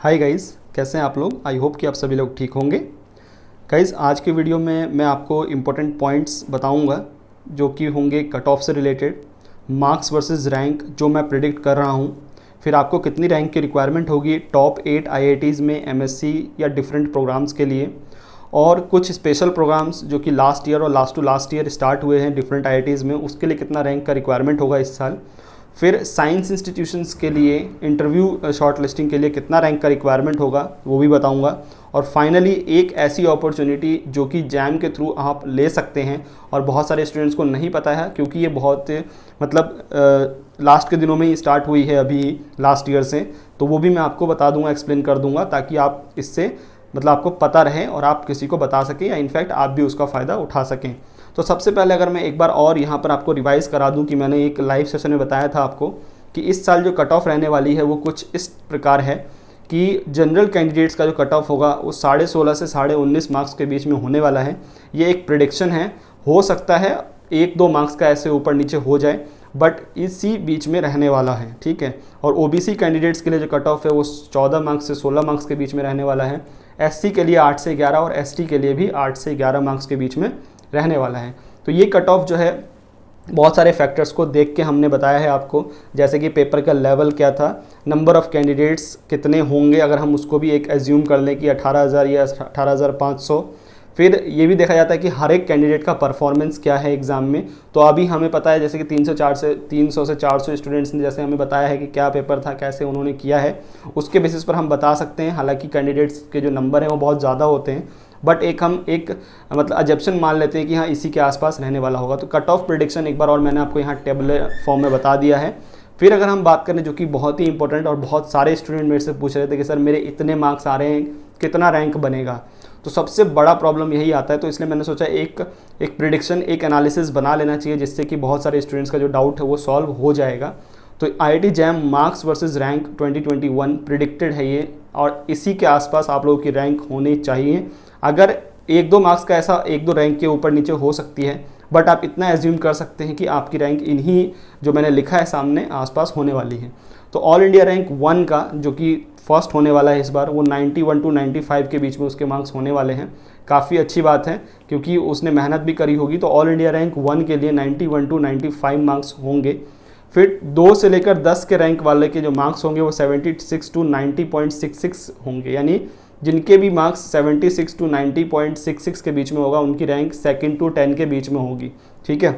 Hi guys, कैसे हैं आप लोग। आई होप कि आप सभी लोग ठीक होंगे। गाइस, आज के वीडियो में मैं आपको इम्पोर्टेंट पॉइंट्स बताऊंगा जो कि होंगे कट ऑफ से रिलेटेड, मार्क्स वर्सेस रैंक जो मैं प्रिडिक्ट कर रहा हूं, फिर आपको कितनी रैंक की रिक्वायरमेंट होगी टॉप 8 आईआईटीज़ में एमएससी या डिफरेंट प्रोग्राम्स के लिए, और कुछ स्पेशल प्रोग्राम्स जो कि लास्ट ईयर और last to last year start हुए हैं डिफरेंट आईआईटीज़ में, उसके लिए कितना रैंक का रिक्वायरमेंट होगा इस साल। फिर साइंस इंस्टीट्यूशंस के लिए इंटरव्यू शॉर्ट लिस्टिंग के लिए कितना रैंक का रिक्वायरमेंट होगा वो भी बताऊंगा। और फाइनली एक ऐसी अपॉर्चुनिटी जो कि जैम के थ्रू आप ले सकते हैं और बहुत सारे स्टूडेंट्स को नहीं पता है, क्योंकि ये बहुत लास्ट के दिनों में ही स्टार्ट हुई है अभी लास्ट ईयर से, तो वो भी मैं आपको बता दूंगा, एक्सप्लेन कर दूंगा, ताकि आप इससे आपको पता रहे और आप किसी को बता सकें या इनफैक्ट आप भी उसका फ़ायदा उठा सकें। तो सबसे पहले अगर मैं एक बार और यहाँ पर आपको रिवाइज़ करा दूँ कि मैंने एक लाइव सेशन में बताया था आपको कि इस साल जो कट ऑफ रहने वाली है वो कुछ इस प्रकार है कि जनरल कैंडिडेट्स का जो कट ऑफ होगा वो 16.5 से 19.5 मार्क्स के बीच में होने वाला है। ये एक प्रिडिक्शन है, हो सकता है 1-2 मार्क्स का ऐसे ऊपर नीचे हो जाए, बट इसी बीच में रहने वाला है, ठीक है। और ओबीसी कैंडिडेट्स के लिए जो कट ऑफ है वो 14 मार्क्स से 16 मार्क्स के बीच में रहने वाला है। एससी के लिए 8 से 11 और एसटी के लिए भी 8 से 11 मार्क्स के बीच में रहने वाला है। तो ये कट ऑफ जो है बहुत सारे फैक्टर्स को देख के हमने बताया है आपको, जैसे कि पेपर का लेवल क्या था, नंबर ऑफ़ कैंडिडेट्स कितने होंगे, अगर हम उसको भी एक एज्यूम कर लें कि 18,000 या 18,500। फिर ये भी देखा जाता है कि हर एक कैंडिडेट का परफॉर्मेंस क्या है एग्ज़ाम में। तो अभी हमें पता है जैसे कि 300 से 400 स्टूडेंट्स ने जैसे हमें बताया है कि क्या पेपर था, कैसे उन्होंने किया है, उसके बेसिस पर हम बता सकते हैं। हालांकि कैंडिडेट्स के जो नंबर हैं वो बहुत ज़्यादा होते हैं, बट हम एक अजप्शन मान लेते हैं कि हाँ इसी के आसपास रहने वाला होगा। तो कट ऑफ प्रेडिक्शन एक बार और मैंने आपको यहाँ टेबल फॉर्म में बता दिया है। फिर अगर हम बात करें जो कि बहुत ही इंपॉर्टेंट और बहुत सारे स्टूडेंट मेरे से पूछ रहे थे कि सर मेरे इतने मार्क्स आ रहे हैं, कितना रैंक बनेगा, तो सबसे बड़ा प्रॉब्लम यही आता है। तो इसलिए मैंने सोचा एक प्रिडिक्शन, एक एनालिसिस बना लेना चाहिए, जिससे कि बहुत सारे स्टूडेंट्स का जो डाउट है वो सॉल्व हो जाएगा। तो IIT jam marks versus rank 2021 predicted है ये, और इसी के आसपास आप लोगों की रैंक होनी चाहिए। अगर 1-2 मार्क्स का ऐसा 1-2 रैंक के ऊपर नीचे हो सकती है, बट आप इतना एज्यूम कर सकते हैं कि आपकी रैंक इन्हीं जो मैंने लिखा है सामने आसपास होने वाली है। तो ऑल इंडिया रैंक 1 का जो कि फर्स्ट होने वाला है इस बार, वो 91 to 95 के बीच में उसके मार्क्स होने वाले हैं। काफ़ी अच्छी बात है क्योंकि उसने मेहनत भी करी होगी। तो ऑल इंडिया रैंक 1 के लिए 91 to 95 मार्क्स होंगे। फिर 2 से लेकर 10 के रैंक वाले के जो मार्क्स होंगे वो 76 to 90.66 होंगे, यानी जिनके भी मार्क्स 76 to 90.66 के बीच में होगा उनकी रैंक 2nd to 10 के बीच में होगी, ठीक है।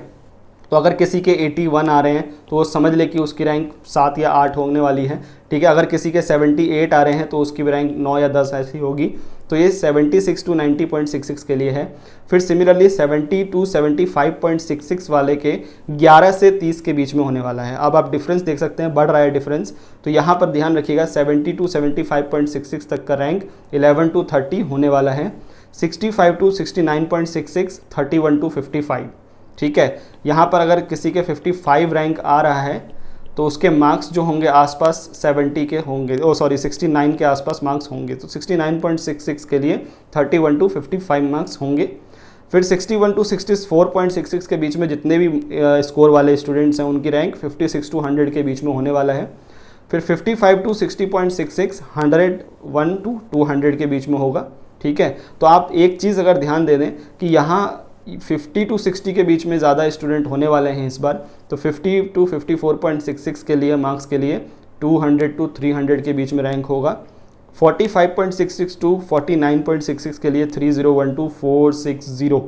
तो अगर किसी के 81 आ रहे हैं तो वो समझ ले कि उसकी रैंक 7 या 8 होने वाली है, ठीक है। अगर किसी के 78 आ रहे हैं तो उसकी रैंक 9 या 10 ऐसी होगी। तो ये 76 to 90.66 के लिए है। फिर सिमिलरली 70 to 75.66 वाले के 11 से 30 के बीच में होने वाला है। अब आप डिफरेंस देख सकते हैं, बढ़ रहा है डिफरेंस। तो यहाँ पर ध्यान रखिएगा 70 to 75.66 तक का रैंक 11 to 30 होने वाला है। 65 to 69.66 31 to 55, ठीक है। यहाँ पर अगर किसी के 55 रैंक आ रहा है तो उसके मार्क्स जो होंगे आसपास 70 के होंगे, 69 के आसपास मार्क्स होंगे। तो 69.66 के लिए 31 to 55 मार्क्स होंगे। फिर 61 to 64.66 के बीच में जितने भी स्कोर वाले स्टूडेंट्स हैं उनकी रैंक 56 to 100 के बीच में होने वाला है। फिर 55 to 60.66 101 to 200 के बीच में होगा, ठीक है। तो आप एक चीज़ अगर ध्यान दे दें कि यहाँ 50 to 60 के बीच में ज़्यादा स्टूडेंट होने वाले हैं इस बार। तो 50 to 54.66 के लिए मार्क्स के लिए 200 to 300 के बीच में रैंक होगा। 45.66 to 49.66 के लिए 3012 to 460,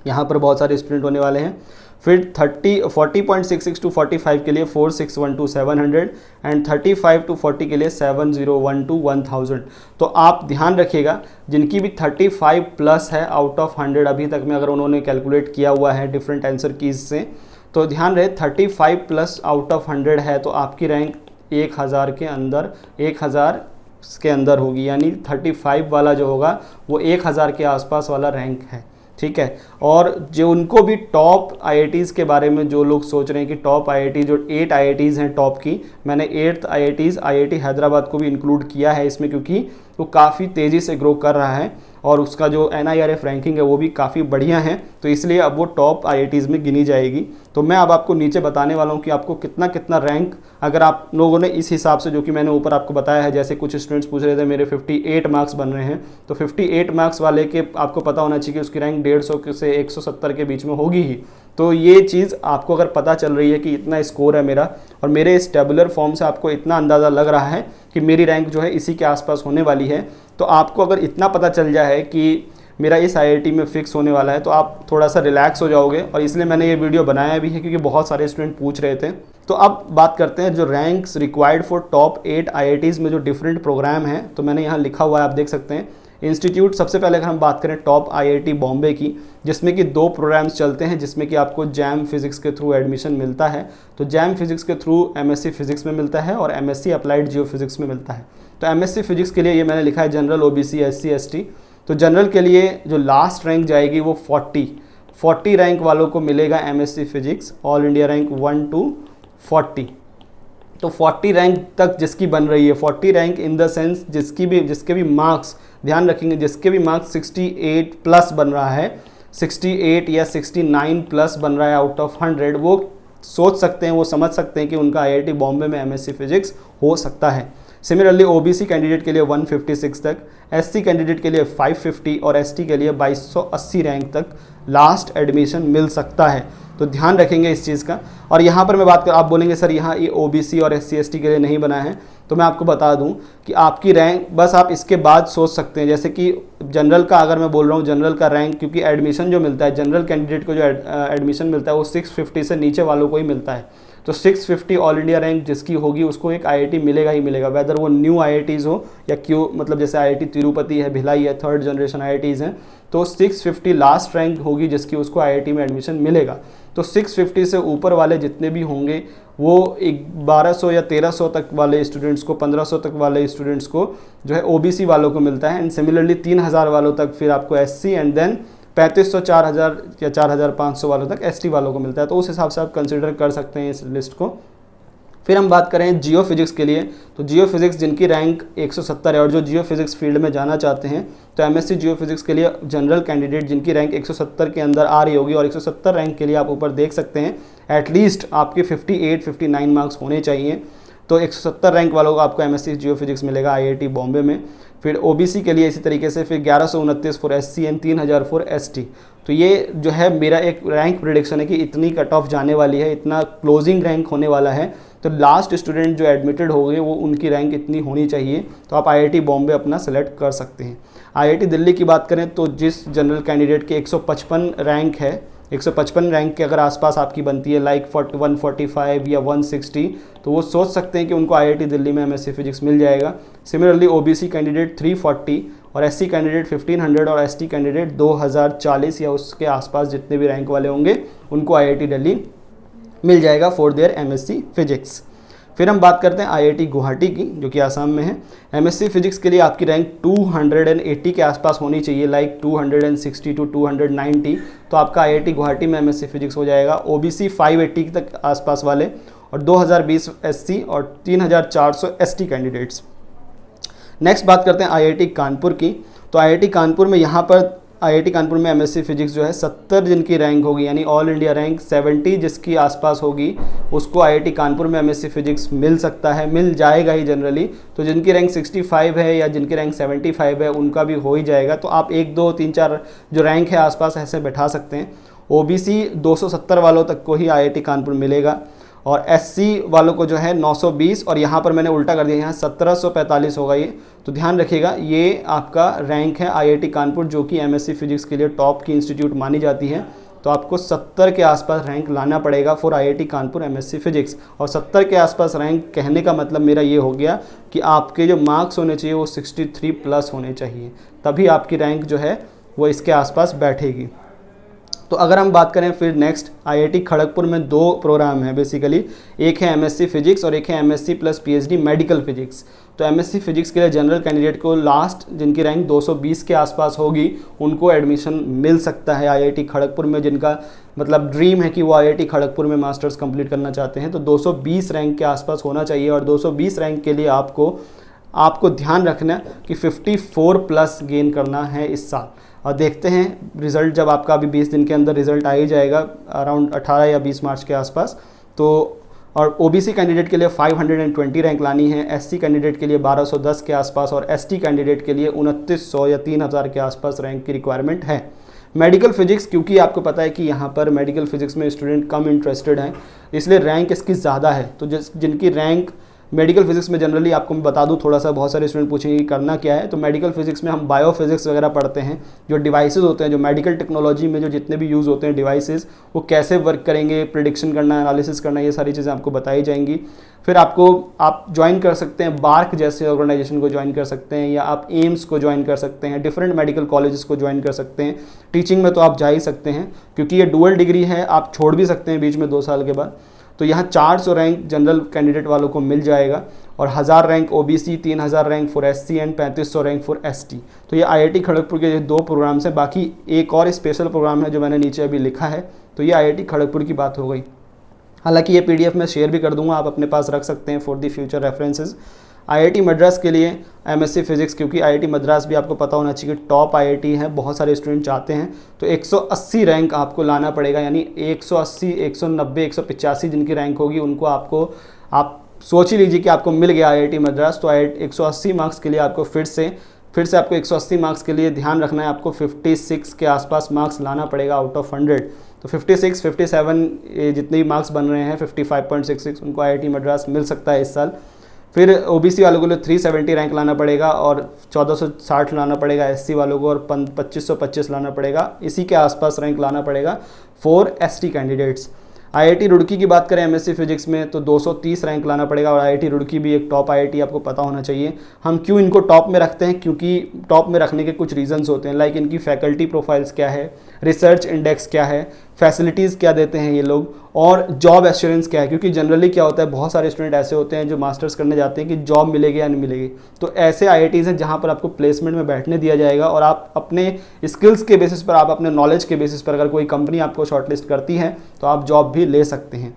यहाँ पर बहुत सारे स्टूडेंट होने वाले हैं। फिर 40.66 to 45 के लिए 461 to 700 एंड 35 to 40 के लिए 701 to 1000। तो आप ध्यान रखिएगा जिनकी भी 35 प्लस है आउट ऑफ 100 अभी तक में, अगर उन्होंने कैलकुलेट किया हुआ है डिफरेंट आंसर कीज से, तो ध्यान रहे 35 प्लस आउट ऑफ 100 है तो आपकी रैंक 1000 के अंदर होगी, यानी 35 वाला जो होगा वो 1000 के आसपास वाला रैंक है, ठीक है। और जो उनको भी टॉप आईआईटीज़ के बारे में जो लोग सोच रहे हैं कि टॉप आईआईटी जो 8 आईआईटीज़ हैं टॉप की, मैंने 8th आईआईटी हैदराबाद को भी इंक्लूड किया है इसमें, क्योंकि वो काफ़ी तेज़ी से ग्रो कर रहा है और उसका जो NIRF रैंकिंग है वो भी काफ़ी बढ़िया है, तो इसलिए अब वो टॉप IITs में गिनी जाएगी। तो मैं अब आपको नीचे बताने वाला हूँ कि आपको कितना कितना रैंक, अगर आप लोगों ने इस हिसाब से जो कि मैंने ऊपर आपको बताया है, जैसे कुछ स्टूडेंट्स पूछ रहे थे मेरे 58 मार्क्स बन रहे हैं, तो 58 मार्क्स वाले के आपको पता होना चाहिए कि उसकी रैंक 150 से 170 के बीच में होगी ही। तो ये चीज़ आपको अगर पता चल रही है कि इतना स्कोर है मेरा, और मेरे इस टेबुलर फॉर्म से आपको इतना अंदाज़ा लग रहा है कि मेरी रैंक जो है इसी के आसपास होने वाली है, तो आपको अगर इतना पता चल जाए कि मेरा इस IIT में फ़िक्स होने वाला है, तो आप थोड़ा सा रिलैक्स हो जाओगे। और इसलिए मैंने ये वीडियो बनाया भी है क्योंकि बहुत सारे स्टूडेंट पूछ रहे थे। तो अब बात करते हैं जो ranks required for top 8 IITs में जो डिफरेंट प्रोग्राम हैं, तो मैंने यहाँ लिखा हुआ है, आप देख सकते हैं। इंस्टीट्यूट, सबसे पहले अगर हम बात करें टॉप IIT बॉम्बे की, जिसमें कि 2 प्रोग्राम्स चलते हैं, जिसमें कि आपको जैम फिजिक्स के थ्रू एडमिशन मिलता है। तो जैम फिजिक्स के थ्रू MSc फिजिक्स में मिलता है और MSc अप्लाइड जियो फिजिक्स में मिलता है। तो MSc फिजिक्स के लिए ये मैंने लिखा है जनरल, OBC, SC ST। तो जनरल के लिए जो लास्ट रैंक जाएगी वो 40 रैंक वालों को मिलेगा MSc physics, all India rank 1 to 40। तो 40 रैंक तक जिसकी बन रही है, 40 रैंक इन द सेंस जिसके भी मार्क्स, ध्यान रखेंगे, जिसके भी मार्क्स 68 प्लस बन रहा है, 68 या 69 प्लस बन रहा है आउट ऑफ 100, वो सोच सकते हैं, वो समझ सकते हैं कि उनका IIT बॉम्बे में MSc फिजिक्स हो सकता है। सिमिलरली OBC कैंडिडेट के लिए 156 तक, SC कैंडिडेट के लिए 550 और ST के लिए 2280 रैंक तक लास्ट एडमिशन मिल सकता है। तो ध्यान रखेंगे इस चीज़ का। और यहाँ पर मैं बात कर, आप बोलेंगे सर यहाँ ये OBC और SC ST के लिए नहीं बना है, तो मैं आपको बता दूं कि आपकी रैंक, बस आप इसके बाद सोच सकते हैं, जैसे कि जनरल का अगर मैं बोल रहा हूँ, जनरल का रैंक, क्योंकि एडमिशन जो मिलता है जनरल कैंडिडेट को, जो एडमिशन मिलता है वो 650 से नीचे वालों को ही मिलता है। तो 650 ऑल इंडिया रैंक जिसकी होगी उसको एक IIT मिलेगा ही मिलेगा, वेदर वो न्यू IITs हो या क्यों, मतलब जैसे IIT तिरुपति है, भिलाई है, 3rd जनरेशन IITs हैं, तो 650 लास्ट रैंक होगी जिसकी, उसको IIT में एडमिशन मिलेगा। तो 650 से ऊपर वाले जितने भी होंगे वो 1200 या 1300 तक वाले स्टूडेंट्स को, 1500 तक वाले स्टूडेंट्स को जो है OBC वालों को मिलता है। एंड सिमिलरली 3000 वालों तक फिर आपको SC, एंड देन 3500, 4000 या 4500 वालों तक ST वालों को मिलता है। तो उस हिसाब से आप कंसिडर कर सकते हैं इस लिस्ट को। फिर हम बात करें जियो फिजिक्स के लिए, तो जियो फिजिक्स जिनकी रैंक 170 है और जो जियो फिजिक्स फील्ड में जाना चाहते हैं, तो MSc जियो फिजिक्स के लिए जनरल कैंडिडेट जिनकी रैंक 170 के अंदर आ रही होगी, और 170 रैंक के लिए आप ऊपर देख सकते हैं एटलीस्ट आपके 58-59 मार्क्स होने चाहिए। तो 170 रैंक वालों को आपको MSc जियो फिजिक्स मिलेगा IIT बॉम्बे में। फिर OBC के लिए इसी तरीके से फिर 1129 for SC and 3000 for ST। तो ये जो है मेरा एक रैंक प्रेडिक्शन है कि इतनी कट ऑफ जाने वाली है, इतना क्लोजिंग रैंक होने वाला है। तो लास्ट स्टूडेंट जो एडमिटेड हो गए वो, उनकी रैंक इतनी होनी चाहिए, तो आप IIT बॉम्बे अपना सेलेक्ट कर सकते हैं। IIT दिल्ली की बात करें तो जिस जनरल कैंडिडेट के 155 रैंक है, 155 रैंक के अगर आसपास आपकी बनती है, लाइक 145 या 160, तो वो सोच सकते हैं कि उनको IIT दिल्ली में MSc फिजिक्स मिल जाएगा। सिमिलरली OBC कैंडिडेट 340 और SC कैंडिडेट 1500 और ST कैंडिडेट 2040 या उसके आसपास जितने भी रैंक वाले होंगे उनको IIT दिल्ली मिल जाएगा फॉर देयर MSc फिजिक्स। फिर हम बात करते हैं IIT गुवाहाटी की, जो कि आसाम में है। MSc फिजिक्स के लिए आपकी रैंक 280 के आसपास होनी चाहिए, लाइक 260 to 290, तो आपका IIT गुवाहाटी में MSc फिजिक्स हो जाएगा। OBC 580 तक आसपास वाले और 2020 SC और 3400 ST कैंडिडेट्स। नेक्स्ट बात करते हैं IIT कानपुर की। तो IIT कानपुर में यहाँ पर IIT कानपुर में MSc फिजिक्स जो है 70 जिनकी रैंक होगी, यानी ऑल इंडिया रैंक 70 जिसकी आसपास होगी, उसको IIT कानपुर में MSc फिजिक्स मिल सकता है, मिल जाएगा ही जनरली। तो जिनकी रैंक 65 है या जिनकी रैंक 75 है उनका भी हो ही जाएगा। तो आप 1, 2, 3, 4 जो रैंक है आसपास ऐसे बैठा सकते हैं। OBC 270 वालों तक को ही IIT कानपुर मिलेगा, और SC वालों को जो है 920, और यहाँ पर मैंने उल्टा कर दिया, यहाँ 1745 होगा ये। तो ध्यान रखिएगा, ये आपका रैंक है IIT कानपुर, जो कि MSc फिजिक्स के लिए टॉप की इंस्टीट्यूट मानी जाती है। तो आपको 70 के आसपास रैंक लाना पड़ेगा for IIT Kanpur MSc physics. और 70 के आसपास रैंक कहने का मतलब मेरा ये हो गया कि आपके जो मार्क्स होने चाहिए वो 63 प्लस होने चाहिए, तभी आपकी रैंक जो है वो इसके आसपास बैठेगी। तो अगर हम बात करें फिर नेक्स्ट, IIT खड़गपुर में 2 प्रोग्राम हैं बेसिकली, एक है MSc फिजिक्स और एक है MSc plus PhD medical physics. तो MSc फिजिक्स के लिए जनरल कैंडिडेट को लास्ट जिनकी रैंक 220 के आसपास होगी उनको एडमिशन मिल सकता है IIT खड़गपुर में, जिनका मतलब ड्रीम है कि वो IIT खड़गपुर में मास्टर्स कंप्लीट करना चाहते हैं। तो 220 रैंक के आसपास होना चाहिए, और 220 रैंक के लिए आपको आपको ध्यान रखना कि 54 प्लस गेन करना है इस साल। और देखते हैं रिज़ल्ट, जब आपका अभी 20 दिन के अंदर रिज़ल्ट आ ही जाएगा, अराउंड 18 या 20 मार्च के आसपास। तो और ओबीसी कैंडिडेट के लिए 520 रैंक लानी है, एससी कैंडिडेट के लिए 1210 के आसपास और एसटी कैंडिडेट के लिए 2900 या 3000 के आसपास रैंक की रिक्वायरमेंट है। मेडिकल फिजिक्स, क्योंकि आपको पता है कि यहाँ पर मेडिकल फिजिक्स में स्टूडेंट कम इंटरेस्टेड हैं, इसलिए रैंक इसकी ज़्यादा है। तो जिनकी रैंक मेडिकल फिजिक्स में, जनरली आपको मैं बता दूं थोड़ा सा, बहुत सारे स्टूडेंट पूछेंगे कि करना क्या है। तो मेडिकल फिजिक्स में हम बायो फिजिक्स वगैरह पढ़ते हैं, जो डिवाइसेस होते हैं, जो मेडिकल टेक्नोलॉजी में जो जितने भी यूज़ होते हैं डिवाइसेस, वो कैसे वर्क करेंगे, प्रिडिक्शन करना, एनालिसिस करना, ये सारी चीज़ें आपको बताई जाएंगी। फिर आप ज्वाइन कर सकते हैं बार्क जैसे ऑर्गेनाइजेशन को ज्वाइन कर सकते हैं, या आप एम्स को ज्वाइन कर सकते हैं, डिफरेंट मेडिकल कॉलेजेस को ज्वाइन कर सकते हैं। टीचिंग में तो आप जा ही सकते हैं, क्योंकि ये डुअल डिग्री है, आप छोड़ भी सकते हैं बीच में 2 साल के बाद। तो यहाँ 400 रैंक जनरल कैंडिडेट वालों को मिल जाएगा, और 1000 rank OBC, 3000 rank for SC and 3500 rank for ST. तो ये आईआईटी खड़गपुर के 2 प्रोग्राम्स हैं। बाकी एक और स्पेशल प्रोग्राम है जो मैंने नीचे अभी लिखा है। तो ये आईआईटी खड़गपुर की बात हो गई। हालांकि ये पीडीएफ मैं शेयर भी कर दूंगा, आप अपने पास रख सकते हैं for the future references. IIT Madras के लिए एमएससी फिजिक्स, क्योंकि आईआईटी मद्रास भी आपको पता होना चाहिए कि टॉप आईआईटी है, बहुत सारे स्टूडेंट चाहते हैं। तो 180 रैंक आपको लाना पड़ेगा, यानी 180, 190, 185 जिनकी रैंक होगी उनको आप सोच ही लीजिए कि आपको मिल गया आईआईटी मद्रास। तो 180 मार्क्स के लिए आपको फिर से आपको 180 मार्क्स के लिए ध्यान रखना है, आपको 56 के आसपास मार्क्स लाना पड़ेगा आउट ऑफ 100। तो 56, 57 जितने भी मार्क्स बन रहे हैं, 55.66, उनको आईआईटी मद्रास मिल सकता है इस साल। फिर ओबीसी वालों को लिए 370 रैंक लाना पड़ेगा और 1460 लाना पड़ेगा एससी वालों को, और 2525 लाना पड़ेगा, इसी के आसपास रैंक लाना पड़ेगा for ST candidates. IIT Roorkee की बात करें एमएससी फिजिक्स में, तो 230 रैंक लाना पड़ेगा, और आईआईटी रुड़की भी एक टॉप आईआईटी, आपको पता होना चाहिए। हम क्यों इनको टॉप में रखते हैं, क्योंकि टॉप में रखने के कुछ रीजंस होते हैं, लाइक इनकी फैकल्टी प्रोफाइल्स क्या है, रिसर्च इंडेक्स क्या है, फैसिलिटीज़ क्या देते हैं ये लोग, और जॉब एश्योरेंस क्या है। क्योंकि जनरली क्या होता है, बहुत सारे स्टूडेंट ऐसे होते हैं जो मास्टर्स करने जाते हैं कि जॉब मिलेगी या नहीं मिलेगी। तो ऐसे आईआईटीज़ हैं जहाँ पर आपको प्लेसमेंट में बैठने दिया जाएगा, और आप अपने स्किल्स के बेसिस पर, आप अपने नॉलेज के बेसिस पर, अगर कोई कंपनी आपको शॉर्टलिस्ट करती है तो आप जॉब भी ले सकते हैं।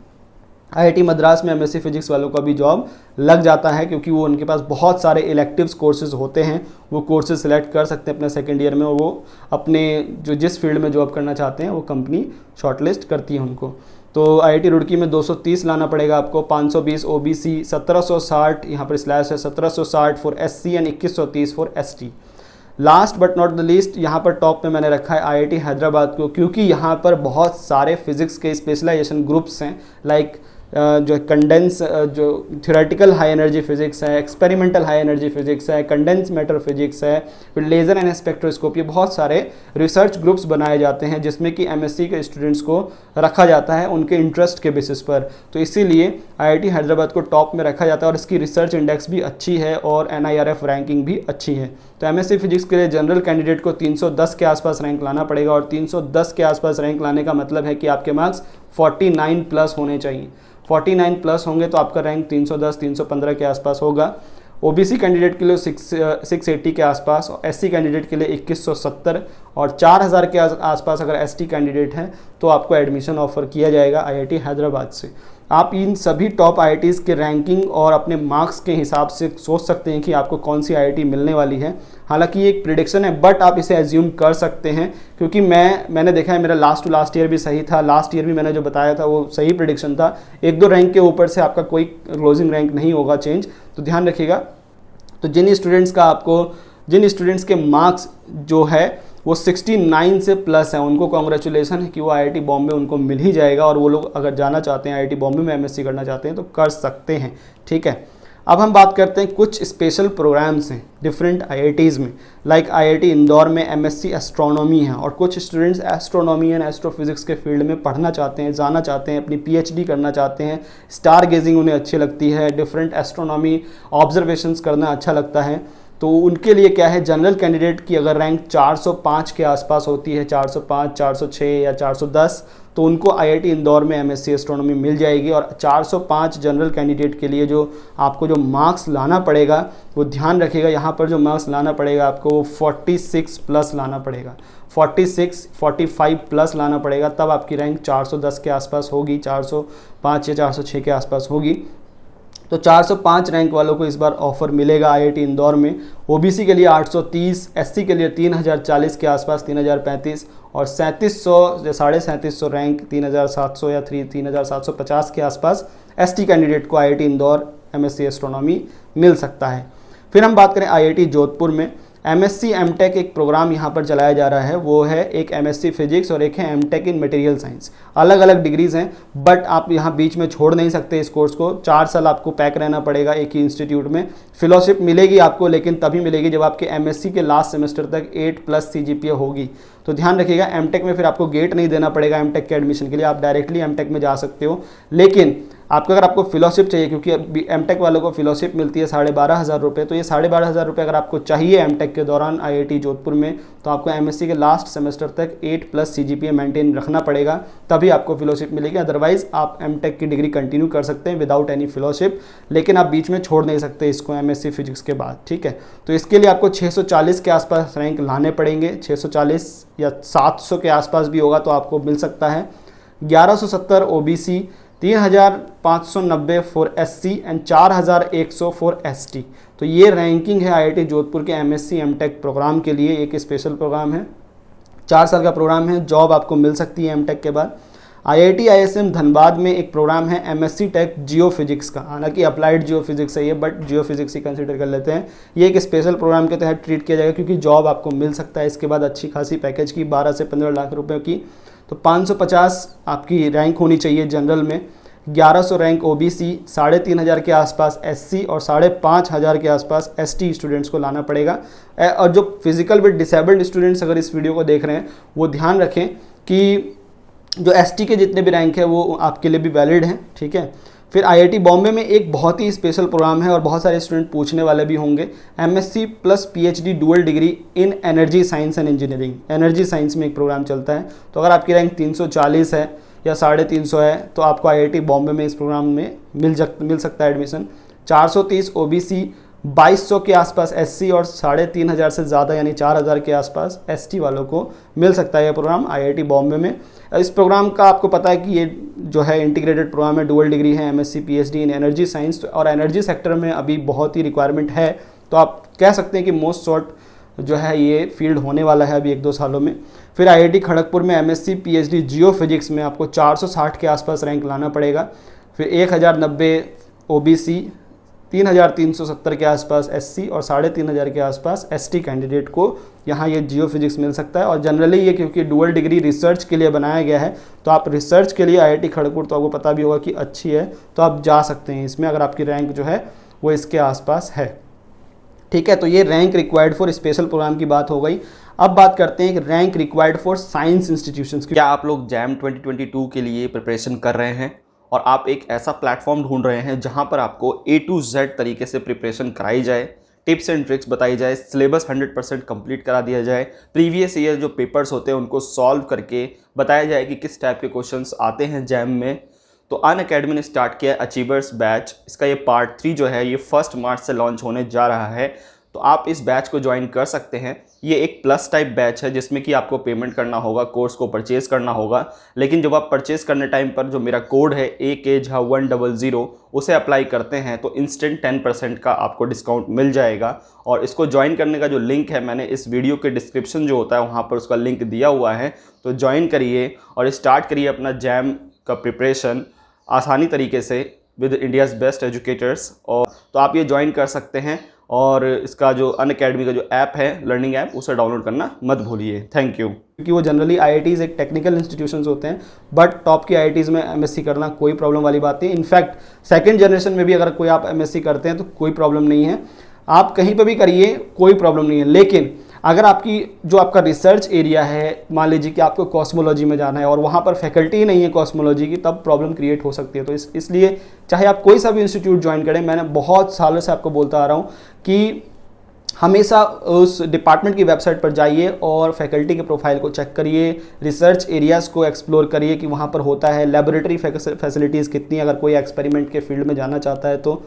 आईआईटी मद्रास में एमएससी फिजिक्स वालों का भी जॉब लग जाता है, क्योंकि वो उनके पास बहुत सारे इलेक्टिव्स कोर्सेज होते हैं, वो कोर्सेज सिलेक्ट कर सकते हैं अपने सेकेंड ईयर में, और वो अपने जिस फील्ड में जॉब करना चाहते हैं वो कंपनी शॉर्टलिस्ट करती है उनको। तो आईआईटी रुड़की में 230 लाना पड़ेगा आपको, 520 ओबीसी, 1760 यहाँ पर स्लैश है, 1760 for SC and 2130 for ST. Last but not the least, यहाँ पर टॉप पे मैंने रखा है आईआईटी हैदराबाद को, क्योंकि यहाँ पर बहुत सारे फिजिक्स के स्पेशलाइजेशन ग्रुप्स हैं, लाइक जो कंडेंस, जो थ्योरेटिकल हाई एनर्जी फिजिक्स है, एक्सपेरिमेंटल हाई एनर्जी फिजिक्स है, कंडेंस मैटर फिजिक्स है, फिर लेज़र एंड स्पेक्ट्रोस्कोपी, बहुत सारे रिसर्च ग्रुप्स बनाए जाते हैं जिसमें कि एमएससी के स्टूडेंट्स को रखा जाता है उनके इंटरेस्ट के बेसिस पर। तो इसीलिए आईआईटी हैदराबाद को टॉप में रखा जाता है, और इसकी रिसर्च इंडेक्स भी अच्छी है और एनआईआरएफ रैंकिंग भी अच्छी है। तो एमएससी फिजिक्स के लिए जनरल कैंडिडेट को 310 के आसपास रैंक लाना पड़ेगा, और 310 के आसपास रैंक लाने का मतलब है कि आपके मार्क्स 49 प्लस होने चाहिए। 49 प्लस होंगे तो आपका रैंक 310, 315 के आसपास होगा। ओबीसी कैंडिडेट के लिए 680 के आसपास, और एससी कैंडिडेट के लिए 2170, और 4000 के आसपास अगर एसटी कैंडिडेट हैं तो आपको एडमिशन ऑफर किया जाएगा आईआईटी हैदराबाद से। आप इन सभी टॉप आईआईटीज़ के रैंकिंग और अपने मार्क्स के हिसाब से सोच सकते हैं कि आपको कौन सी आईआईटी मिलने वाली है। हालांकि ये एक प्रिडिक्शन है, बट आप इसे एज्यूम कर सकते हैं, क्योंकि मैंने देखा है, मेरा लास्ट टू लास्ट ईयर भी सही था, लास्ट ईयर भी मैंने जो बताया था वो सही प्रिडिक्शन था। 1-2 रैंक के ऊपर से आपका कोई क्लोजिंग रैंक नहीं होगा चेंज, तो ध्यान रखिएगा। तो जिन स्टूडेंट्स के मार्क्स जो है वो 69 से प्लस है, उनको कॉन्ग्रेचुलेसन है कि वो आईआईटी बॉम्बे उनको मिल ही जाएगा, और वो लोग अगर जाना चाहते हैं आईआईटी बॉम्बे में एमएससी करना चाहते हैं तो कर सकते हैं। ठीक है, अब हम बात करते हैं कुछ स्पेशल प्रोग्राम्स हैं डिफरेंट आईआईटीज़ में, लाइक आईआईटी इंदौर में एमएससी एस्ट्रोनॉमी है, और कुछ स्टूडेंट्स एस्ट्रोनॉमी एंड एस्ट्रोफिजिक्स के फील्ड में पढ़ना चाहते हैं, जाना चाहते हैं, अपनी पीएचडी करना चाहते हैं, स्टार गेजिंग उन्हें अच्छी लगती है, डिफरेंट एस्ट्रोनॉमी ऑब्जर्वेशंस करना अच्छा लगता है। तो उनके लिए क्या है, जनरल कैंडिडेट की अगर रैंक 405 के आसपास होती है, 405, 406 या 410, तो उनको आईआईटी इंदौर में एमएससी एस्ट्रोनॉमी मिल जाएगी। और 405 जनरल कैंडिडेट के लिए जो आपको जो मार्क्स लाना पड़ेगा, वो ध्यान रखिएगा, यहाँ पर जो मार्क्स लाना पड़ेगा आपको वो 46 प्लस लाना पड़ेगा, 46, 45 प्लस लाना पड़ेगा, तब आपकी रैंक 410 के आसपास होगी, 405 या 406 के आसपास होगी। तो 405 रैंक वालों को इस बार ऑफर मिलेगा आईआईटी इंदौर में। ओबीसी के लिए 830, एससी के लिए 3040 के आसपास, 3035, और 3700 या 3750 रैंक 3700 या 3750 के आसपास एसटी कैंडिडेट को आईआईटी इंदौर एमएससी एस्ट्रोनॉमी मिल सकता है। फिर हम बात करें आईआईटी जोधपुर में, एमएससी एमटेक एक प्रोग्राम यहाँ पर चलाया जा रहा है, वो है एक एमएससी फिजिक्स और एक है एमटेक इन मटेरियल साइंस। अलग अलग डिग्रीज हैं, बट आप यहाँ बीच में छोड़ नहीं सकते इस कोर्स को। 4 साल आपको पैक रहना पड़ेगा एक ही इंस्टीट्यूट में। फेलोशिप मिलेगी आपको, लेकिन तभी मिलेगी जब आपके एमएससी के लास्ट सेमेस्टर तक 8+ CGPA होगी। तो ध्यान रखिएगा, एमटेक में फिर आपको गेट नहीं देना पड़ेगा एमटेक के एडमिशन के लिए, आप डायरेक्टली एमटेक में जा सकते हो। लेकिन अगर आपको फेलोशिप चाहिए, क्योंकि एमटेक वालों को फेलोशिप मिलती है 12,500 रुपये, तो ये 12,500 रुपये अगर आपको चाहिए एमटेक के दौरान आईआईटी जोधपुर में, तो आपको एमएससी के लास्ट सेमेस्टर तक 8+ CGPA मेंटेन रखना पड़ेगा, तभी आपको फेलोशिप मिलेगी। अदरवाइज आप एमटेक की डिग्री कंटिन्यू कर सकते हैं विदाउट एनी फेलोशिप, लेकिन आप बीच में छोड़ नहीं सकते इसको एमएससी फिजिक्स के बाद, ठीक है। तो इसके लिए आपको 640 के आसपास रैंक लाने पड़ेंगे, 640 या 700 के आसपास भी होगा तो आपको मिल सकता है। 1170 OBC, 3590 for SC and 4100 for ST. तो ये रैंकिंग है आईआईटी जोधपुर के एमएससी एमटेक प्रोग्राम के लिए। एक स्पेशल प्रोग्राम है, 4 साल का प्रोग्राम है, जॉब आपको मिल सकती है एमटेक के बाद। आईआईटी आईएसएम धनबाद में एक प्रोग्राम है एमएससी टेक जियो फिजिक्स का, हालांकि अप्लाइड जियो फिजिक्स है ये, but Jio physics he consider कर लेते हैं। ये एक स्पेशल प्रोग्राम के तहत ट्रीट किया जाएगा, क्योंकि जॉब आपको मिल सकता है इसके बाद अच्छी खासी पैकेज की, 12 से 15 लाख रुपए की। तो 550 आपकी रैंक होनी चाहिए जनरल में, 1100 रैंक ओबीसी, 3500 के आसपास एससी और 5500 के आसपास एसटी स्टूडेंट्स को लाना पड़ेगा। और जो फिजिकल विद डिसेबल्ड स्टूडेंट्स अगर इस वीडियो को देख रहे हैं, वो ध्यान रखें कि जो एसटी के जितने भी रैंक है वो आपके लिए भी वैलिड हैं, ठीक है। फिर आईआईटी बॉम्बे में एक बहुत ही स्पेशल प्रोग्राम है और बहुत सारे स्टूडेंट पूछने वाले भी होंगे, MSc plus PhD dual degree in energy science and engineering. Energy science में एक प्रोग्राम चलता है, तो अगर आपकी रैंक 340 है या 350 है तो आपको आईआईटी बॉम्बे में इस प्रोग्राम में मिल सकता है एडमिशन। 430 ओबीसी, 2200 के आसपास एससी और 3500 से ज़्यादा यानी 4000 के आसपास एसटी वालों को मिल सकता है यह प्रोग्राम आईआईटी बॉम्बे में। इस प्रोग्राम का आपको पता है कि ये जो है इंटीग्रेटेड प्रोग्राम है, डुअल डिग्री है, MSc PhD in energy science, और एनर्जी सेक्टर में अभी बहुत ही रिक्वायरमेंट है, तो आप कह सकते हैं कि मोस्ट शॉर्ट जो है ये फील्ड होने वाला है अभी 1-2 सालों में। फिर आईआईटी खड़गपुर में एमएससी पीएचडी जियो फिजिक्स में आपको 460 के आसपास रैंक लाना पड़ेगा। फिर 1090 ओबीसी, 3370 के आसपास एससी और 3500 के आसपास एसटी कैंडिडेट को यहाँ ये जियो फिजिक्स मिल सकता है। और जनरली ये क्योंकि डुअल डिग्री रिसर्च के लिए बनाया गया है, तो आप रिसर्च के लिए आईआईटी खड़गपुर तो आपको पता भी होगा कि अच्छी है, तो आप जा सकते हैं इसमें अगर आपकी रैंक जो है वो इसके आसपास है, ठीक है। तो ये rank required for special program की बात हो गई। अब बात करते हैं कि rank required for science institutions की। क्या आप लोग जैम 2022 के लिए प्रिपरेशन कर रहे हैं और आप एक ऐसा प्लेटफॉर्म ढूंढ रहे हैं जहां पर आपको A to Z तरीके से प्रिपरेशन कराई जाए, टिप्स एंड ट्रिक्स बताई जाए, सिलेबस 100% कंप्लीट करा दिया जाए, प्रीवियस ईयर जो पेपर्स होते हैं उनको सॉल्व करके बताया जाए कि किस टाइप के क्वेश्चंस आते हैं जैम में, तो अनअकैडमी ने स्टार्ट किया अचीवर्स बैच। इसका ये पार्ट 3 जो है ये 1 मार्च से लॉन्च होने जा रहा है, तो आप इस बैच को ज्वाइन कर सकते हैं। ये एक प्लस टाइप बैच है जिसमें कि आपको पेमेंट करना होगा, कोर्स को परचेज़ करना होगा, लेकिन जब आप परचेज़ करने टाइम पर जो मेरा कोड है AKJHA100 उसे अप्लाई करते हैं तो इंस्टेंट 10% का आपको डिस्काउंट मिल जाएगा। और इसको ज्वाइन करने का जो लिंक है मैंने इस वीडियो के डिस्क्रिप्शन जो होता है वहाँ पर उसका लिंक दिया हुआ है, तो ज्वाइन करिए और स्टार्ट करिए अपना जैम का प्रिपरेशन आसानी तरीके से विद इंडियाज़ बेस्ट एजुकेटर्स। और तो आप ये ज्वाइन कर सकते हैं और इसका जो अनअकैडमी का जो ऐप है लर्निंग ऐप उसे डाउनलोड करना मत भूलिए। Thank you. क्योंकि वो जनरली आईआईटीज़ एक टेक्निकल इंस्टीट्यूशंस होते हैं, बट टॉप की आईआईटीज़ में एमएससी करना कोई प्रॉब्लम वाली बात नहीं। इनफैक्ट सेकंड जनरेशन में भी अगर कोई आप एमएससी करते हैं तो कोई प्रॉब्लम नहीं है, आप कहीं पर भी करिए, कोई प्रॉब्लम नहीं है। लेकिन अगर आपकी जो आपका रिसर्च एरिया है, मान लीजिए कि आपको कॉस्मोलॉजी में जाना है और वहाँ पर फैकल्टी ही नहीं है कॉस्मोलॉजी की, तब प्रॉब्लम क्रिएट हो सकती है। तो इसलिए चाहे आप कोई सा भी इंस्टीट्यूट ज्वाइन करें, मैंने बहुत सालों से आपको बोलता आ रहा हूँ कि हमेशा उस डिपार्टमेंट की वेबसाइट पर जाइए और फैकल्टी के प्रोफाइल को चेक करिए, रिसर्च एरियाज़ को एक्सप्लोर करिए कि वहाँ पर होता है, लेबोरेटरी फैसिलिटीज़ कितनी, अगर कोई एक्सपेरिमेंट के फील्ड में जाना चाहता है तो।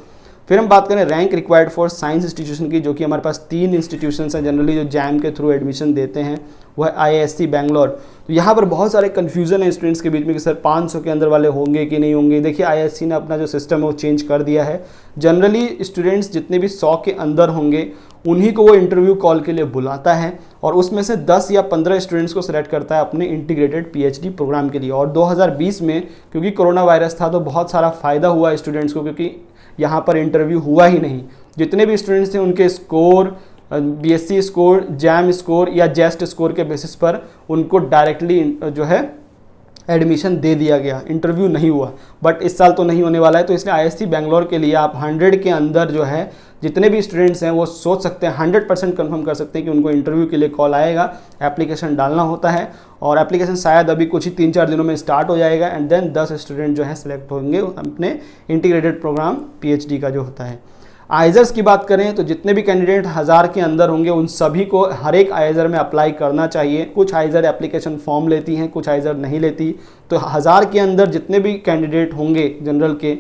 फिर हम बात करें rank required for science institution की, जो कि हमारे पास 3 इंस्टीट्यूशंस हैं जनरली जो जैम के थ्रू एडमिशन देते हैं, वो है IISc बेंगलोर। तो यहाँ पर बहुत सारे कन्फ्यूज़न है स्टूडेंट्स के बीच में कि सर 500 के अंदर वाले होंगे कि नहीं होंगे। देखिए IISc ने अपना जो सिस्टम है वो चेंज कर दिया है। जनरली स्टूडेंट्स जितने भी 100 के अंदर होंगे उन्हीं को वो इंटरव्यू कॉल के लिए बुलाता है और उसमें से 10 या 15 स्टूडेंट्स को सिलेक्ट करता है अपने इंटीग्रेटेड PhD प्रोग्राम के लिए। और 2020 में क्योंकि कोरोना वायरस था तो बहुत सारा फ़ायदा हुआ स्टूडेंट्स को, क्योंकि यहाँ पर इंटरव्यू हुआ ही नहीं। जितने भी स्टूडेंट्स थे उनके score, BSc score, jam score या जेस्ट स्कोर के बेसिस पर उनको डायरेक्टली जो है एडमिशन दे दिया गया, इंटरव्यू नहीं हुआ। बट इस साल तो नहीं होने वाला है, तो इसलिए IISc बेंगलोर के लिए आप 100 के अंदर जो है जितने भी स्टूडेंट्स हैं वो सोच सकते हैं, 100% कंफर्म कर सकते हैं कि उनको इंटरव्यू के लिए कॉल आएगा। एप्लीकेशन डालना होता है और एप्लीकेशन शायद अभी कुछ ही 3-4 दिनों में स्टार्ट हो जाएगा एंड देन 10 स्टूडेंट जो है सिलेक्ट होंगे अपने इंटीग्रेटेड प्रोग्राम PhD का जो होता है। आइजर्स की बात करें तो जितने भी कैंडिडेट 1000 के अंदर होंगे उन सभी को हर एक आइजर में अप्लाई करना चाहिए। कुछ आइजर एप्लीकेशन फॉर्म लेती हैं, कुछ आइजर नहीं लेती। तो 1000 के अंदर जितने भी कैंडिडेट होंगे जनरल के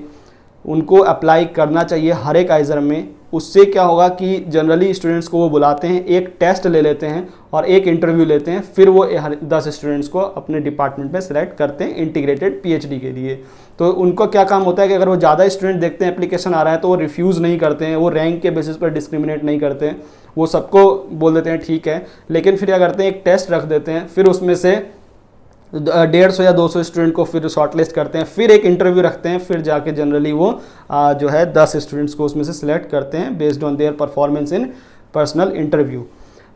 उनको अप्लाई करना चाहिए हर एक आइजर में। उससे क्या होगा कि जनरली स्टूडेंट्स को वो बुलाते हैं, एक टेस्ट ले लेते हैं और एक इंटरव्यू लेते हैं, फिर वो 10 स्टूडेंट्स को अपने डिपार्टमेंट में सेलेक्ट करते हैं इंटीग्रेटेड PhD के लिए। तो उनको क्या काम होता है कि अगर वो ज़्यादा स्टूडेंट देखते हैं एप्लीकेशन आ रहा है तो वो रिफ्यूज़ नहीं करते हैं, वो रैंक के बेसिस पर डिस्क्रिमिनेट नहीं करते हैं, वो सबको बोल देते हैं ठीक है। लेकिन फिर क्या करते हैं, एक टेस्ट रख देते हैं, फिर उसमें से 150 या 200 स्टूडेंट को फिर शॉर्टलिस्ट करते हैं, फिर एक इंटरव्यू रखते हैं, फिर जाके जनरली वो जो है 10 स्टूडेंट्स को उसमें से सिलेक्ट करते हैं based on their performance in personal interview.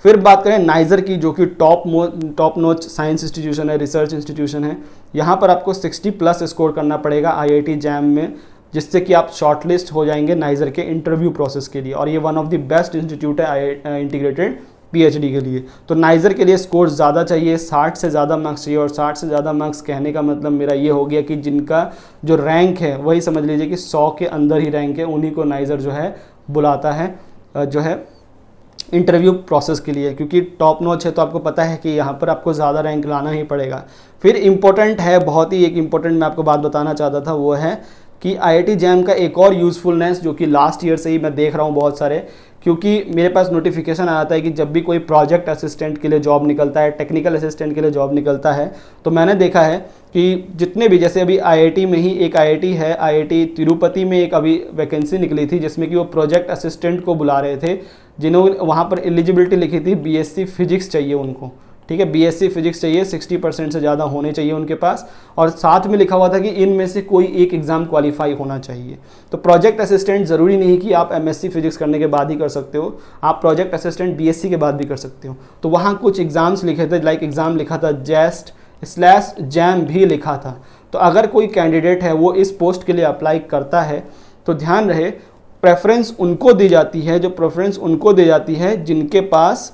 फिर बात करें नाइजर की, जो कि टॉप नॉच साइंस इंस्टीट्यूशन है, रिसर्च इंस्टीट्यूशन है। यहाँ पर आपको 60+ स्कोर करना पड़ेगा IIT जैम में, जिससे कि आप शॉर्टलिस्ट हो जाएंगे नाइजर के इंटरव्यू प्रोसेस के लिए। और ये one of the best institute है इंटीग्रेटेड PhD के लिए। तो नाइजर के लिए स्कोर ज़्यादा चाहिए, 60 से ज़्यादा मार्क्स चाहिए। और 60 से ज़्यादा मार्क्स कहने का मतलब मेरा ये हो गया कि जिनका जो रैंक है वही समझ लीजिए कि 100 के अंदर ही रैंक है, उन्हीं को नाइजर जो है बुलाता है जो है इंटरव्यू प्रोसेस के लिए। क्योंकि टॉप नॉच है तो आपको पता है कि यहाँ पर आपको ज़्यादा रैंक लाना ही पड़ेगा। फिर इम्पोर्टेंट है, बहुत ही एक इम्पोर्टेंट मैं आपको बात बताना चाहता था, वो है कि IIT जैम का एक और यूज़फुलनेस जो कि लास्ट ईयर से ही मैं देख रहा हूँ बहुत सारे, क्योंकि मेरे पास नोटिफिकेशन आता है कि जब भी कोई प्रोजेक्ट असिस्टेंट के लिए जॉब निकलता है, टेक्निकल असिस्टेंट के लिए जॉब निकलता है, तो मैंने देखा है कि जितने भी, जैसे अभी IIT में ही एक IIT है, IIT तिरुपति में एक अभी वैकेंसी निकली थी जिसमें कि वो प्रोजेक्ट असिस्टेंट को बुला रहे थे, जिन्होंने वहाँ पर एलिजिबिलिटी लिखी थी BSc फिजिक्स चाहिए उनको, ठीक है, BSc फिजिक्स चाहिए, 60% से ज़्यादा होने चाहिए उनके पास, और साथ में लिखा हुआ था कि इनमें से कोई एक एग्ज़ाम क्वालिफाई होना चाहिए। तो प्रोजेक्ट असिस्टेंट ज़रूरी नहीं कि आप MSc फिजिक्स करने के बाद ही कर सकते हो, आप प्रोजेक्ट असिस्टेंट BSc के बाद भी कर सकते हो। तो वहाँ कुछ एग्ज़ाम्स लिखे थे, लाइक एग्ज़ाम लिखा था JEST/जैम भी लिखा था। तो अगर कोई कैंडिडेट है वो इस पोस्ट के लिए अप्लाई करता है तो ध्यान रहे, प्रेफरेंस उनको दी जाती है, जो प्रेफरेंस उनको दी जाती है जिनके पास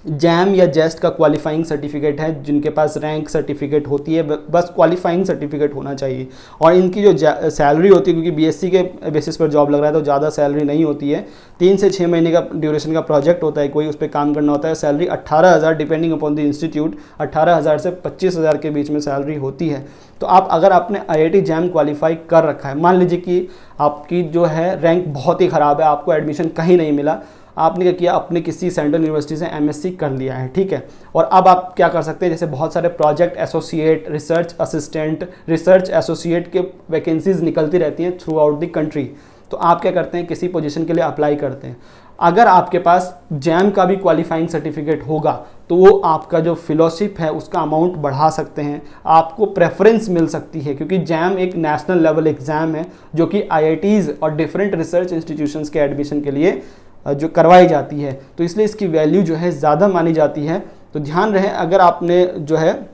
जैम या जेस्ट का क्वालिफाइंग सर्टिफिकेट है, जिनके पास रैंक सर्टिफिकेट होती है, बस क्वालिफाइंग सर्टिफिकेट होना चाहिए। और इनकी जो सैलरी होती है, क्योंकि BSc के बेसिस पर जॉब लग रहा है तो ज़्यादा सैलरी नहीं होती है, 3 से 6 महीने का ड्यूरेशन का प्रोजेक्ट होता है, कोई उस पर काम करना होता है। Salary 18,000 depending upon the institute, 18,000 से 25,000 के बीच में सैलरी होती है। तो आप अगर आपने IIT जैम क्वालिफाई कर रखा है, मान लीजिए कि आपकी जो है रैंक बहुत ही ख़राब है, आपको एडमिशन कहीं नहीं मिला, आपने क्या किया, अपने किसी सेंट्रल यूनिवर्सिटी से MSc कर लिया है, ठीक है, और अब आप क्या कर सकते हैं, जैसे बहुत सारे project associate, research assistant, research associate के वैकेंसीज निकलती रहती हैं थ्रू आउट द कंट्री। तो आप क्या करते हैं, किसी पोजीशन के लिए अप्लाई करते हैं। अगर आपके पास जैम का भी क्वालिफाइंग सर्टिफिकेट होगा तो वो आपका जो फेलोशिप है उसका अमाउंट बढ़ा सकते हैं, आपको प्रेफरेंस मिल सकती है, क्योंकि जैम एक नेशनल लेवल एग्ज़ाम है जो कि IITs और डिफरेंट रिसर्च इंस्टीट्यूशंस के एडमिशन के लिए जो करवाई जाती है, तो इसलिए इसकी वैल्यू जो है ज़्यादा मानी जाती है। तो ध्यान रहे, अगर आपने जो है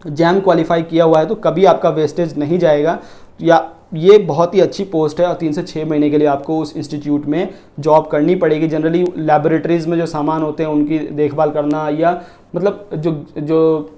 जैम क्वालिफाई किया हुआ है तो कभी आपका वेस्टेज नहीं जाएगा, या ये बहुत ही अच्छी पोस्ट है और 3 से 6 महीने के लिए आपको उस इंस्टीट्यूट में जॉब करनी पड़ेगी। जनरली लैबोरेटरीज़ में जो सामान होते हैं उनकी देखभाल करना, या मतलब जो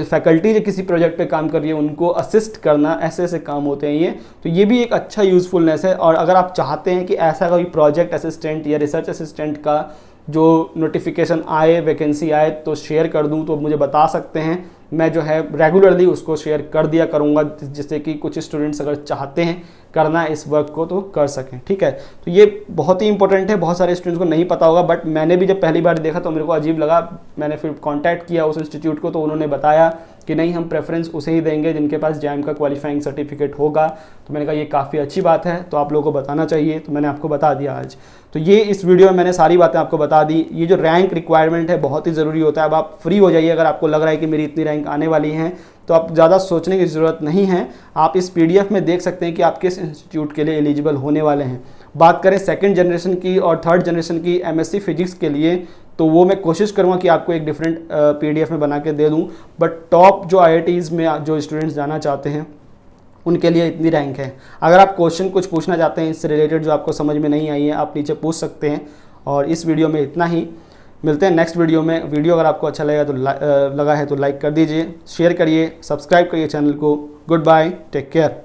फैकल्टी जो किसी प्रोजेक्ट पे काम कर रही है उनको असिस्ट करना, ऐसे ऐसे काम होते हैं ये। तो ये भी एक अच्छा यूज़फुलनेस है। और अगर आप चाहते हैं कि ऐसा कोई प्रोजेक्ट असिस्टेंट या रिसर्च असिस्टेंट का जो नोटिफिकेशन आए, वैकेंसी आए तो शेयर कर दूं, तो मुझे बता सकते हैं, मैं जो है रेगुलरली उसको शेयर कर दिया करूंगा, जिससे कि कुछ स्टूडेंट्स अगर चाहते हैं करना है इस वर्क को तो कर सकें। ठीक है, तो ये बहुत ही इंपॉर्टेंट है, बहुत सारे स्टूडेंट्स को नहीं पता होगा, बट मैंने भी जब पहली बार देखा तो मेरे को अजीब लगा। मैंने फिर कांटेक्ट किया उस इंस्टीट्यूट को, तो उन्होंने बताया कि नहीं, हम प्रेफरेंस उसे ही देंगे जिनके पास जैम का क्वालिफाइंग सर्टिफिकेट होगा। तो मैंने कहा ये काफ़ी अच्छी बात है, तो आप लोगों को बताना चाहिए, तो मैंने आपको बता दिया आज। तो ये इस वीडियो में मैंने सारी बातें आपको बता दी। ये जो रैंक रिक्वायरमेंट है बहुत ही ज़रूरी होता है। अब आप फ्री हो जाइए, अगर आपको लग रहा है कि मेरी इतनी रैंक आने वाली है तो आप ज़्यादा सोचने की ज़रूरत नहीं है। आप इस PDF में देख सकते हैं कि आप किस इंस्टीट्यूट के लिए एलिजिबल होने वाले हैं। बात करें सेकंड जनरेशन की और थर्ड जनरेशन की MSc फिजिक्स के लिए, तो वो मैं कोशिश करूँगा कि आपको एक डिफरेंट PDF में बना के दे दूँ। बट टॉप जो IITs में जो स्टूडेंट्स जाना चाहते हैं उनके लिए इतनी रैंक है। अगर आप क्वेश्चन कुछ पूछना चाहते हैं इससे रिलेटेड जो आपको समझ में नहीं आई है, आप नीचे पूछ सकते हैं। और इस वीडियो में इतना ही, मिलते हैं नेक्स्ट वीडियो में। वीडियो अगर आपको अच्छा लगा है तो लाइक कर दीजिए, शेयर करिए, सब्सक्राइब करिए चैनल को। Good bye, take care.